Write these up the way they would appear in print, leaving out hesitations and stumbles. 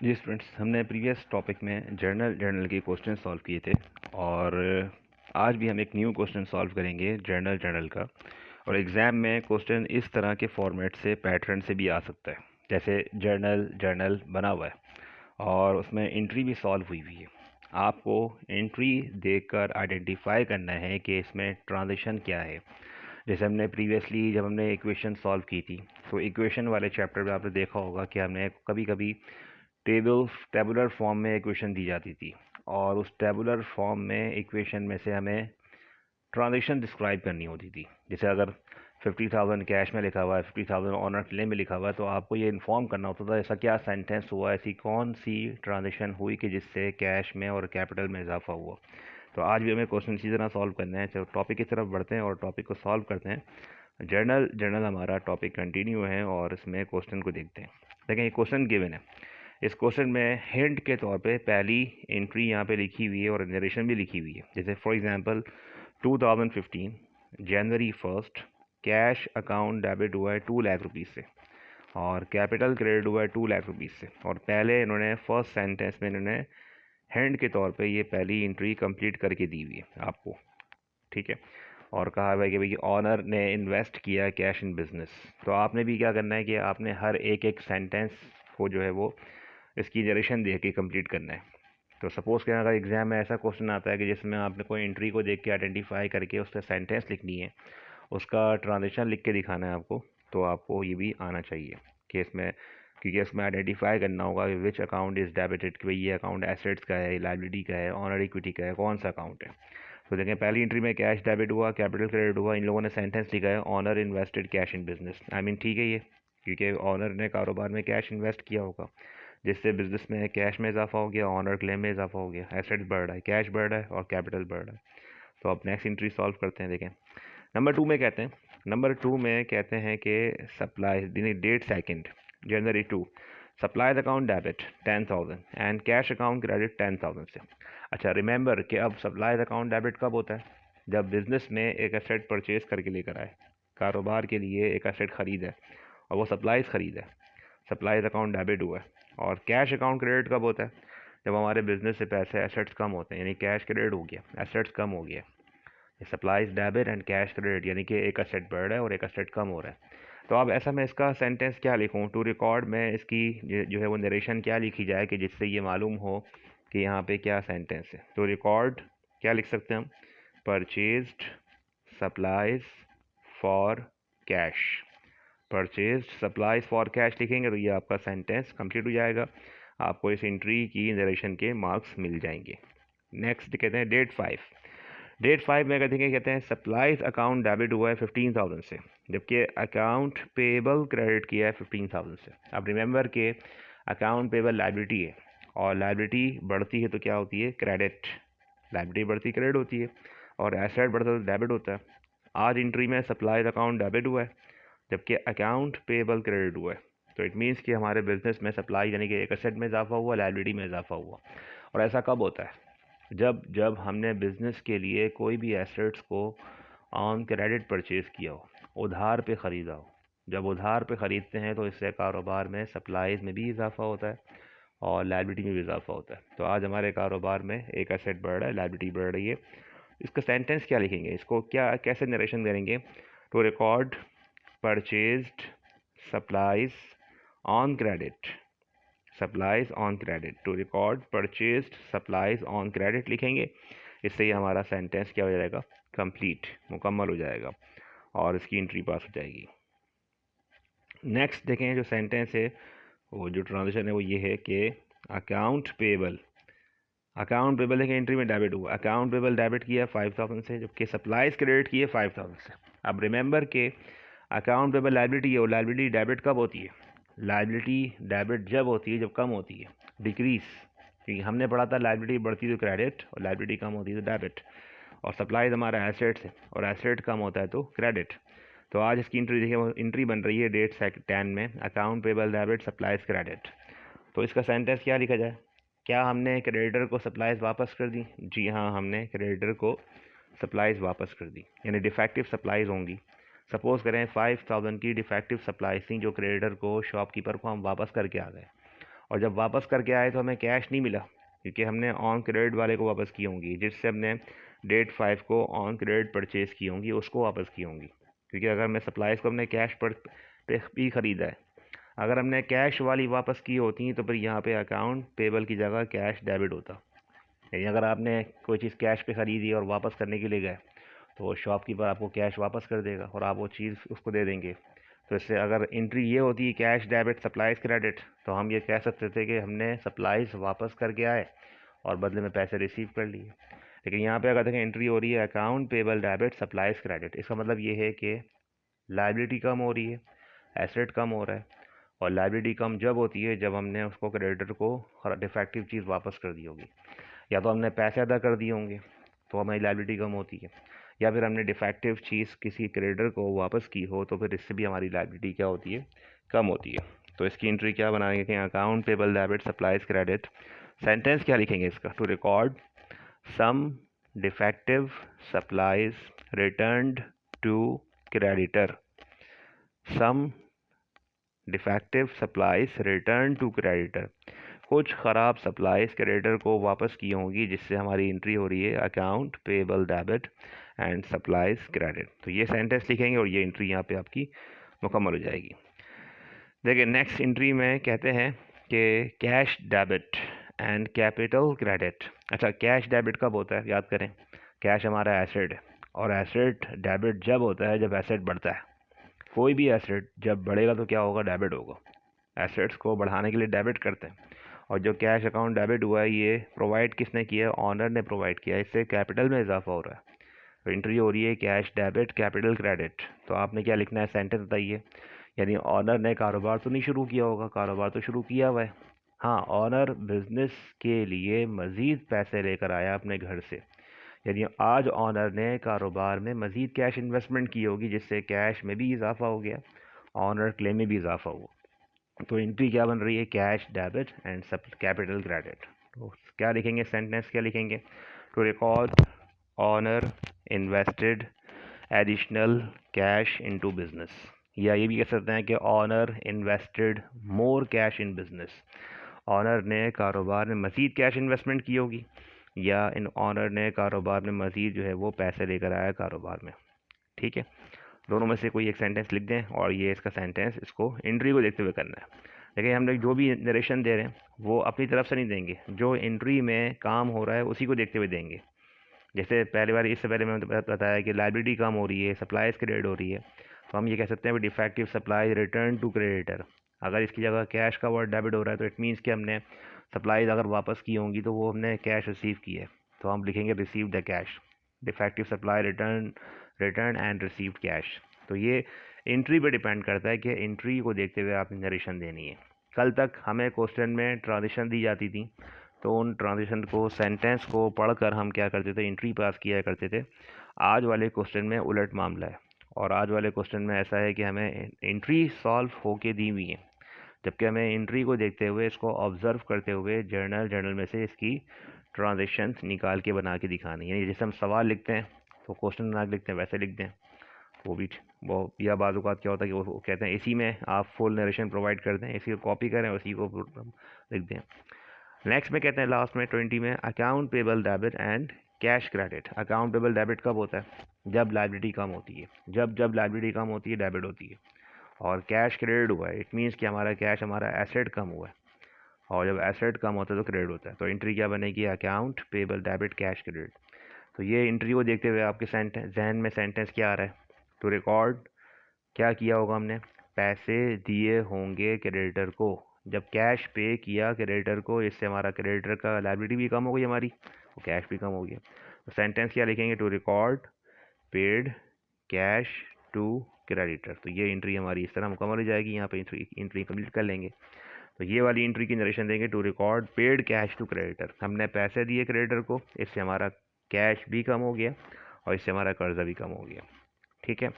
जी students, हमने previous topic में journal के क्वेश्चन सॉल्व किए थे और आज भी हम एक न्यू क्वेश्चन सॉल्व करेंगे जर्नल का। और एग्ज़ाम में क्वेश्चन इस तरह के फॉर्मेट से पैटर्न से भी आ सकता है, जैसे जर्नल जर्नल बना हुआ है और उसमें एंट्री भी सॉल्व हुई हुई है। आपको एंट्री देखकर आइडेंटिफाई करना है कि इसमें ट्रांजिशन क्या है। जैसे हमने प्रीवियसली जब हमने इक्वेशन सॉल्व की थी, तो इक्वेशन वाले चैप्टर में आपने देखा होगा कि हमने कभी कभी टेबुलर फॉर्म में इक्वेशन दी जाती थी और उस टेबुलर फॉर्म में इक्वेशन में से हमें ट्रांजेक्शन डिस्क्राइब करनी होती थी। जैसे अगर 50,000 कैश में लिखा हुआ है, 50,000 ऑनर क्लेम में लिखा हुआ है, तो आपको ये इन्फॉर्म करना होता था ऐसा क्या सेंटेंस हुआ, ऐसी कौन सी ट्रांजेक्शन हुई कि जिससे कैश में और कैपिटल में इजाफा हुआ। तो आज भी हमें क्वेश्चन इसी तरह सॉल्व करना है। चलो टॉपिक की तरफ बढ़ते हैं और टॉपिक को सॉल्व करते हैं। जर्नल जर्नल हमारा टॉपिक कंटिन्यू है और इसमें क्वेश्चन को देखते हैं। देखें, ये क्वेश्चन गिवन है। इस क्वेश्चन में हिंट के तौर पे पहली एंट्री यहाँ पे लिखी हुई है और नरेशन भी लिखी हुई है। जैसे for example 2015 January 1 cash account debit हुआ है 2 लाख रुपीज़ से और कैपिटल क्रेडिट हुआ है 2 लाख रुपीज़ से। और पहले इन्होंने फर्स्ट सेंटेंस में इन्होंने हिंट के तौर पे ये पहली एंट्री कंप्लीट करके दी हुई है आपको, ठीक है। और कहा हुआ है कि भाई ऑनर ने इन्वेस्ट किया कैश इन बिजनेस। तो आपने भी क्या करना है कि आपने हर एक एक सेंटेंस को जो है वो इसकी नरेशन देख के कंप्लीट करना है। तो सपोज़ करें अगर एग्ज़ाम में ऐसा क्वेश्चन आता है कि जिसमें आपने कोई एंट्री को देख के आइडेंटिफाई करके उसका सेंटेंस लिखनी है, उसका ट्रांजिशन लिख के दिखाना है आपको, तो आपको ये भी आना चाहिए कि इसमें, क्योंकि इसमें आइडेंटिफाई करना होगा कि विच अकाउंट इज़ डेबिटेड, कि भाई ये अकाउंट एसेट्स का है, लाइबिलिटी का है, ऑनर इक्विटी का है, कौन सा अकाउंट है। तो देखें, पहली एंट्री में कैश डेबिट हुआ, कैपिटल क्रेडिट हुआ, इन लोगों ने सेंटेंस लिखा है owner invested cash in business. I mean ठीक है ये, क्योंकि ऑनर ने कारोबार में कैश इन्वेस्ट किया होगा जिससे बिजनेस में कैश में इजाफा हो गया, ऑनर क्लेम में इजाफा हो गया, एसेट्स बढ़ रहा है, कैश बढ़ रहा है और कैपिटल बढ़ रहा है। तो अब नेक्स्ट एंट्री सॉल्व करते हैं। देखें, नंबर 2 में कहते हैं कि supply date second January 2 supplies account debit 10,000 and cash account credit 10,000 से। अच्छा, रिमेंबर कि अब सप्लाईज अकाउंट डेबिट कब होता है? जब बिजनेस में एक एसेट परचेज करके लेकर आए, कारोबार के लिए एक एसेट खरीद है और वो सप्लाईज खरीद है, सप्लाईज अकाउंट डेबिट हुआ है। और कैश अकाउंट क्रेडिट कब होता है? जब हमारे बिजनेस से पैसे एसेट्स कम होते हैं, यानी कैश क्रेडिट हो गया, एसेट्स कम हो गया। Supplies debit and cash credit, यानी कि एक एसेट बढ़ रहा है और एक एसेट कम हो रहा है। तो अब ऐसा मैं इसका सेंटेंस क्या लिखूं टू रिकॉर्ड में, इसकी जो है वो नरेशन क्या लिखी जाए कि जिससे ये मालूम हो कि यहाँ पे क्या सेंटेंस है। तो रिकॉर्ड क्या लिख सकते हैं हम? Purchased supplies for cash. Purchased supplies for cash लिखेंगे तो ये आपका सेंटेंस कंप्लीट हो जाएगा। आपको इस एंट्री की नरेशन के मार्क्स मिल जाएंगे। नेक्स्ट कहते हैं डेट 5 में अगर देखें, कहते हैं सप्लाईज अकाउंट डेबिट हुआ है 15,000 से, जबकि अकाउंट पेबल क्रेडिट किया है 15,000 से। अब रिमेंबर के अकाउंट पेबल लाइबिलिटी है और लाइबिलिटी बढ़ती है तो क्या होती है? क्रेडिट। लाइबिलिटी बढ़ती क्रेडिट होती है और एसेट बढ़ता है तो डेबिट होता है। आज एंट्री में सप्लाईज अकाउंट डेबिट हुआ है जबकि अकाउंट पेबल क्रेडिट हुआ है। तो इट मीन्स कि हमारे बिजनेस में सप्लाई यानी कि एक एसेट में इजाफा हुआ, लाइबिलिटी में इजाफा हुआ। और ऐसा कब होता है? जब जब हमने बिज़नेस के लिए कोई भी एसेट्स को ऑन क्रेडिट परचेज़ किया हो, उधार पे ख़रीदा हो। जब उधार पे ख़रीदते हैं तो इससे कारोबार में सप्लाईज में भी इजाफा होता है और लाइबिलिटी में भी इजाफा होता है। तो आज हमारे कारोबार में एक एसेट बढ़ रहा है, लाइबिलिटी बढ़ रही है। इसका सेंटेंस क्या लिखेंगे, इसको क्या कैसे नरेशन करेंगे? To record purchased supplies on credit, supplies on credit, to record purchased supplies on credit लिखेंगे। इससे ही हमारा सेंटेंस क्या हो जाएगा? कंप्लीट, मुकम्मल हो जाएगा और इसकी एंट्री पास हो जाएगी। नेक्स्ट देखें, जो सेंटेंस है वो जो ट्रांजिशन है वो ये है कि अकाउंट पेबल देखें, एंट्री में डेबिट हुआ, अकाउंट पेबल डेबिट किया 5,000 से जबकि सप्लाईज क्रेडिट किए 5,000 से। अब रिमेंबर के अकाउंट पेबल लाइबिलिटी है और लाइबिलिटी डेबिट कब होती है? लाइबिलिटी डेबिट जब होती है जब कम होती है, डिक्रीज। क्योंकि हमने पढ़ा था लाइबिलिटी बढ़ती तो क्रेडिट और लाइबिलिटी कम होती है तो डेबिट। और सप्लाईज हमारा एसेट्स है और एसेट कम होता है तो क्रेडिट। तो आज इसकी एंट्री देखिए, एंट्री बन रही है डेट 10 में, account payable debit supplies credit. तो इसका सेंटेंस क्या लिखा जाए? क्या हमने क्रेडिटर को सप्लाईज वापस कर दी? जी हाँ, हमने क्रेडिटर को सप्लाईज वापस कर दी, यानी डिफेक्टिव सप्लाईज होंगी। सपोज़ करें 5,000 की डिफेक्टिव सप्लाईज थी जो क्रेडिटर को, शॉपकीपर को हम वापस करके आ गए और जब वापस करके आए तो हमें कैश नहीं मिला, क्योंकि हमने ऑन क्रेडिट वाले को वापस की होंगी, जिससे हमने डेट 5 को ऑन क्रेडिट परचेज़ की होंगी, उसको वापस की होंगी। क्योंकि अगर मैं सप्लाईज़ को हमने कैश पर पे भी ख़रीदा है, अगर हमने कैश वाली वापस की होती तो फिर यहाँ पे अकाउंट पेबल की जगह कैश डेबिट होता। यानी अगर आपने कोई चीज़ कैश पे ख़रीदी और वापस करने के लिए गए तो वो शॉपकीपर आपको कैश वापस कर देगा और आप वो चीज़ उसको दे देंगे। तो इससे अगर एंट्री ये होती कैश डेबिट सप्लाईज़ क्रेडिट, तो हम ये कह सकते थे कि हमने सप्लाईज़ वापस करके आए और बदले में पैसे रिसीव कर लिए। लेकिन यहाँ पे अगर देखें एंट्री हो रही है account payable debit supplies credit, इसका मतलब ये है कि लायबिलिटी कम हो रही है, एसेट कम हो रहा है। और लायबिलिटी कम जब होती है जब हमने उसको क्रेडिटर को डिफेक्टिव चीज़ वापस कर दी होगी, या तो हमने पैसे अदा कर दिए होंगे तो हमारी लायबिलिटी कम होती है, या फिर हमने डिफेक्टिव चीज़ किसी क्रेडिटर को वापस की हो तो फिर इससे भी हमारी लायबिलिटी क्या होती है, कम होती है। तो इसकी एंट्री क्या बनाएंगे, account payable debit supplies credit. Sentence क्या लिखेंगे इसका, to record some defective supplies returned to creditor. Some defective supplies return to creditor, कुछ ख़राब सप्लाईज क्रेडिटर को वापस की होंगी, जिससे हमारी एंट्री हो रही है account payable debit and supplies credit. तो ये सेंटेंस लिखेंगे और ये एंट्री यहाँ पे आपकी मुकम्मल हो जाएगी। देखिए नेक्स्ट एंट्री में कहते हैं कि cash debit and capital credit. अच्छा, कैश डेबिट कब होता है, याद करें, कैश हमारा एसेट है और एसेट डेबिट जब होता है जब एसेट बढ़ता है। कोई भी एसेट जब बढ़ेगा तो क्या होगा, डेबिट होगा। एसेट्स को बढ़ाने के लिए डेबिट करते हैं, और जो कैश अकाउंट डेबिट हुआ है ये प्रोवाइड किसने किया है, ऑनर ने प्रोवाइड किया है, इससे कैपिटल में इजाफा हो रहा है। तो एंट्री हो रही है कैश डेबिट कैपिटल क्रेडिट। तो आपने क्या लिखना है, सेंटेंस बताइए। यानी ऑनर ने कारोबार तो नहीं शुरू किया होगा, कारोबार तो शुरू किया हुआ है। हाँ, ऑनर बिजनेस के लिए मज़ीद पैसे लेकर आया अपने घर से, यानी आज ऑनर ने कारोबार में मज़ीद कैश इन्वेस्टमेंट की होगी, जिससे कैश में भी इजाफा हो गया, ऑनर क्लेम में भी इजाफा हुआ। तो एंट्री क्या बन रही है, कैश डेबिट एंड सब कैपिटल क्रेडिट। तो क्या लिखेंगे, सेंटेंस क्या लिखेंगे, to record owner invested additional cash into business, या ये भी कह सकते हैं कि owner invested more cash in business. Owner ने कारोबार में मज़ीद कैश इन्वेस्टमेंट की होगी, या इन ऑनर ने कारोबार में मज़ीद जो है वो पैसे लेकर आया कारोबार में। ठीक है, दोनों में से कोई एक सेंटेंस लिख दें और ये इसका सेंटेंस, इसको एंट्री को देखते हुए करना है। लेकिन हम लोग जो भी नरेशन दे रहे हैं वो अपनी तरफ से नहीं देंगे, जो एंट्री में काम हो रहा है उसी को देखते हुए देंगे। जैसे पहले बार, इससे पहले मैंने बताया कि लायबिलिटी कम हो रही है, सप्लाईज क्रेडिट हो रही है, तो हम ये कह सकते हैं defective supply return to creditor. अगर इसकी जगह कैश का वर्ड डेबिट हो रहा है तो इट मीन्स कि हमने सप्लाईज अगर वापस की होंगी तो वो हमने कैश रिसीव की है, तो हम लिखेंगे receive the cash. Defective supply return and received cash. तो ये एंट्री पे डिपेंड करता है कि एंट्री को देखते हुए आपने नरेशन देनी है। कल तक हमें क्वेश्चन में ट्रांजिशन दी जाती थी, तो उन ट्रांजिशन को, सेंटेंस को पढ़कर हम क्या करते थे, एंट्री पास किया करते थे। आज वाले क्वेश्चन में उलट मामला है, और आज वाले क्वेश्चन में ऐसा है कि हमें एंट्री सॉल्व होके दी हुई है, जबकि हमें एंट्री को देखते हुए, इसको ऑब्जर्व करते हुए जर्नल में से इसकी ट्रांजेक्शन्स निकाल के बना के दिखानी है। जैसे हम सवाल लिखते हैं तो क्वेश्चन बना के लिखते हैं, वैसे लिख दें वो भी वो। या बाज़ औक़ात क्या होता है कि वो कहते हैं इसी में आप फुल नरेशन प्रोवाइड कर दें, इसी को कॉपी करें, उसी को लिख दें। नेक्स्ट में कहते हैं लास्ट में 20 में account payable debit and cash credit. Account payable debit कब होता है, जब लायबिलिटी कम होती है, जब लायबिलिटी कम होती है डेबिट होती है। और कैश क्रेडिट हुआ है, इट मीन्स कि हमारा कैश, हमारा एसेट कम हुआ है, और जब एसेट कम होता है तो क्रेडिट होता है। तो एंट्री क्या बनेगी, account payable debit cash credit. तो ये एंट्री को देखते हुए आपके जहन में सेंटेंस क्या आ रहा है, टू रिकॉर्ड, क्या किया होगा हमने, पैसे दिए होंगे क्रेडिटर को, जब कैश पे किया क्रेडिटर को, इससे हमारा क्रेडिटर का लायबिलिटी भी कम हो गई हमारी, और कैश भी कम हो गया। तो सेंटेंस क्या लिखेंगे, to record paid cash to creditor. तो ये एंट्री हमारी इस तरह मुकम्मल हो जाएगी। यहाँ पे एंट्री कंप्लीट कर लेंगे। तो ये वाली एंट्री की नरेशन देंगे, to record paid cash to creditor, हमने पैसे दिए क्रेडिटर को, इससे हमारा कैश भी कम हो गया और इससे हमारा कर्जा भी कम हो गया। ठीक है,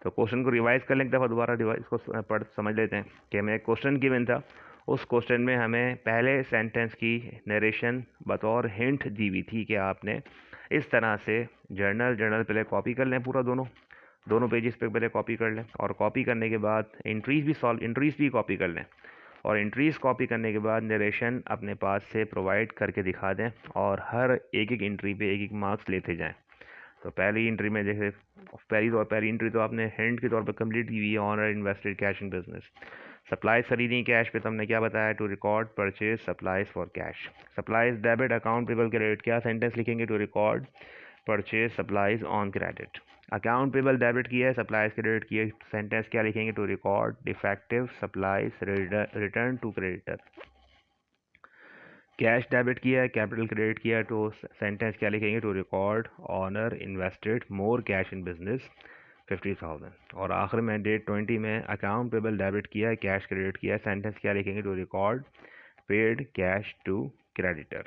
तो क्वेश्चन को रिवाइज कर लें एक दफ़ा, दोबारा इसको पढ़ समझ लेते हैं कि हमें क्वेश्चन गिवन था, उस क्वेश्चन में हमें पहले सेंटेंस की नरेशन बतौर हिंट दी हुई थी कि आपने इस तरह से जर्नल पहले कॉपी कर लें, पूरा दोनों पेजेस पे पहले कॉपी कर लें, और कॉपी करने के बाद एंट्रीज भी कॉपी कर लें, और एंट्रीज कॉपी करने के बाद नरेशन अपने पास से प्रोवाइड करके दिखा दें और हर एक एक एंट्री पे एक एक मार्क्स लेते जाएं। तो पहली एंट्री में जैसे पहली एंट्री तो आपने हिंट के तौर पर कंप्लीट की हुई है, owner invested cash in business. Supplies खरीदी कैश पे, तो हमने क्या बताया, to record purchase supplies for cash. Supplies debit account payable credit, क्या सेंटेंस लिखेंगे, to record purchase supplies on credit. Account payable debit किया है, सप्लाईज क्रेडिट किया, सेंटेंस क्या लिखेंगे, to record defective supplies return to creditor. Cash debit किया है, capital credit किया है, तो सेंटेंस क्या लिखेंगे, to record owner invested more cash in business 50,000। और आखिर में डेट 20 में अकाउंट पेबल डेबिट किया है, कैश क्रेडिट किया है, सेंटेंस क्या लिखेंगे, to record paid cash to creditor.